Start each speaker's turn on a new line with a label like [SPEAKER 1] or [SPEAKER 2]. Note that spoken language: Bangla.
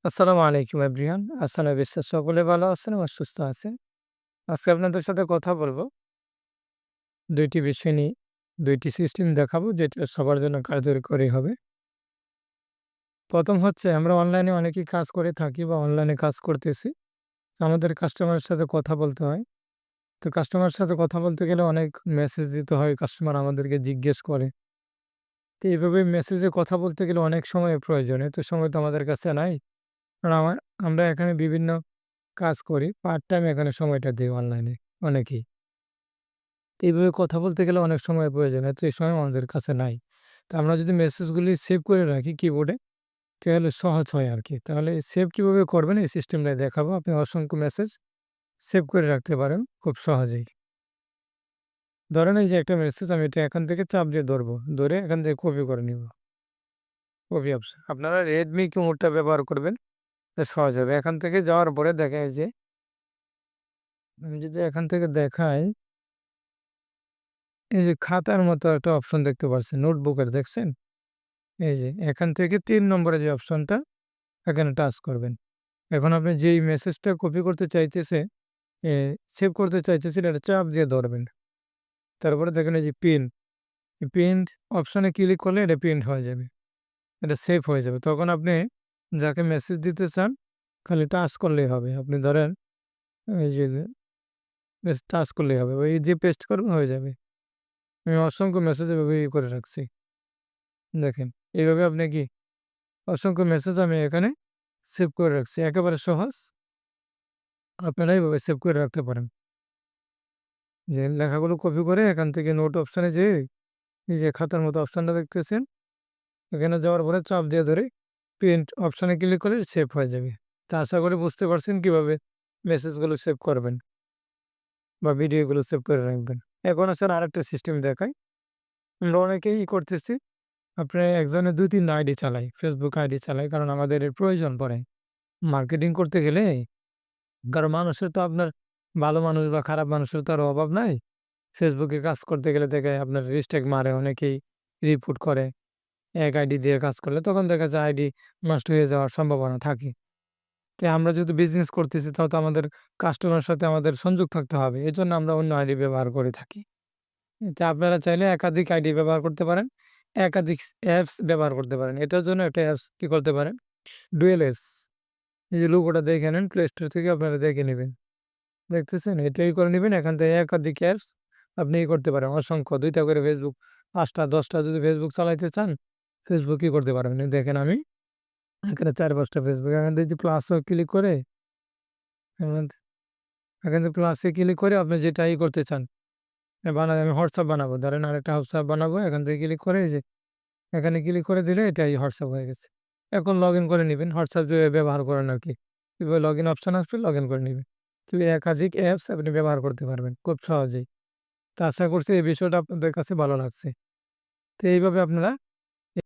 [SPEAKER 1] আসসালামু আলাইকুম এভরিওয়ান। আশা করি বিশ্বাস সকলে ভালো আছেন এবং সুস্থ আছেন। আজকে আপনাদের সাথে কথা বলব ২ টি বিষয় নিয়ে। ২ টি সিস্টেম দেখাবো যেটা সবার জন্য কার্যকরী হবে। ১ম হচ্ছে আমরা অনলাইনে অনেকেই কাজ করে থাকি বা অনলাইনে কাজ করতেছি। তো আমাদের কাস্টমারের সাথে কথা বলতে হয়। তো কাস্টমারের সাথে কথা বলতে গেলে অনেক মেসেজ দিতে হয়। কাস্টমার আমাদেরকে জিজ্ঞেস করে। তো এইভাবে মেসেজে কথা বলতে গেলে অনেক সময়ের প্রয়োজন। এত সময় তো আমাদের কাছে নাই। কারণ আমরা এখানে বিভিন্ন কাজ করি। পার্ট টাইম এখানে সময়টা দেই অনলাইনে অনেকেই। তো এইভাবে কথা বলতে গেলে অনেক সময় প্রয়োজন হয়। তো এই সময় আমাদের কাছে নাই। তো আমরা যদি মেসেজগুলি সেভ করে রাখি কিবোর্ডে তাহলে সহজ হয় আরকি। তাহলে সেভ কিভাবে করবেন এই সিস্টেমটা দেখাবো। আপনি অসংখ্য মেসেজ সেভ করে রাখতে পারেন খুব সহজেই। ধরেন এই যে একটা মেসেজ আমি এটা এখান থেকে চাপ দিয়ে ধরবো। ধরে এখান থেকে কপি করে নিব। Copy option. আপনারা রেডমি কিবোর্ডটা ব্যবহার করবেন। সহজ হবে। এখান থেকে যাওয়ার পরে দেখা যায় যে আমি যদি এখান থেকে দেখাই এই যে খাতার মতো একটা অপশন দেখতে পাচ্ছেন নোটবুকের দেখছেন? এই যে এখান থেকে ৩ নম্বরে যে অপশনটা এখানে টাচ করবেন। এখন আপনি যেই মেসেজটা কপি করতে চাইতেছে এ সেভ করতে চাইতেছেন এটা চাপ দিয়ে ধরবেন। তারপরে দেখেন এই যে প্রিন্ট অপশনে ক্লিক করলে এটা প্রিন্ট হয়ে যাবে। এটা সেভ হয়ে যাবে। তখন আপনি যাকে মেসেজ দিতে চান খালি টাচ করলেই হবে। আপনি ধরেন এই যে টাচ করলেই হবে। ওই যে পেস্ট করবেন হয়ে যাবে। আমি অসংখ্য মেসেজ এভাবে করে রাখছি। দেখেন এইভাবে আপনি কি অসংখ্য মেসেজ আমি এখানে সেভ করে রাখছি। একেবারে সহজ। আপনারা এভাবে সেভ করে রাখতে পারেন। যে লেখাগুলো কপি করে এখান থেকে নোট অপশনে যেয়ে এই যে খাতার মতো অপশনটা দেখতেছেন, এখানে যাওয়ার পরে চাপ দিয়ে ধরে প্রিন্ট অপশনে ক্লিক করলে সেভ হয়ে যাবে। তা আশা করি বুঝতে পারছেন কিভাবে মেসেজগুলো সেভ করবেন বা ভিডিওগুলো সেভ করে রাখবেন। এখন আসলে আরেকটা সিস্টেম দেখাই। আমরা অনেকেই করতেছি, আপনি একজনের ২-৩ টা আইডি চালাই। Facebook আইডি চালাই কারণ আমাদের এর প্রয়োজন পড়ে। মার্কেটিং করতে গেলে কারণ মানুষের তো আপনার ভালো মানুষ বা খারাপ মানুষের তো আর অভাব নাই। ফেসবুকে কাজ করতে গেলে দেখে আপনার রিস্টেক মারে অনেকেই রিপোর্ট করে। এক আইডি দিয়ে কাজ করলে তখন দেখা যায় আইডি নষ্ট হয়ে যাওয়ার সম্ভাবনা থাকে। তো আমরা যেহেতু বিজনেস করতেছি তাও তো আমাদের কাস্টমারের সাথে আমাদের সংযোগ থাকতে হবে। এজন্য আমরা অন্য আইডি ব্যবহার করে থাকি। তো আপনারা চাইলে একাধিক আইডি ব্যবহার করতে পারেন। একাধিক অ্যাপস ব্যবহার করতে পারেন। এটার জন্য একটা অ্যাপস কি করতে পারেন? Dual apps. এই যে লোগোটা দেখে নেন প্লে স্টোর থেকে আপনারা দেখে নিবেন। দেখতেছেন? এটাই করে নিবেন। এখান থেকে একাধিক অ্যাপস আপনি করতে পারেন। অসংখ্য ২ টা করে Facebook ৫ টা ১০ টা যদি Facebook চালাইতে চান, Facebook করতে পারবেন। এই দেখেন আমি এখানে ৪-৫ টা Facebook এখান থেকে যে প্লাসও ক্লিক করে এখান এখান থেকে প্লাসে ক্লিক করে আপনি যেটা করতে চান আমি WhatsApp বানাবো। ধরেন আরেকটা WhatsApp বানাবো। এখান থেকে ক্লিক করে এই যে এখানে ক্লিক করে দিলে এটাই WhatsApp হয়ে গেছে। এখন লগইন করে নিবেন। WhatsApp যেভাবে ব্যবহার করেন আরকি। এভাবে লগইন অপশন আসবে লগইন করে নিবেন। তো একাধিক অ্যাপস আপনি ব্যবহার করতে পারবেন খুব সহজেই। তো আশা করছি এই বিষয়টা আপনাদের কাছে ভালো লাগছে। তো এইভাবে আপনারা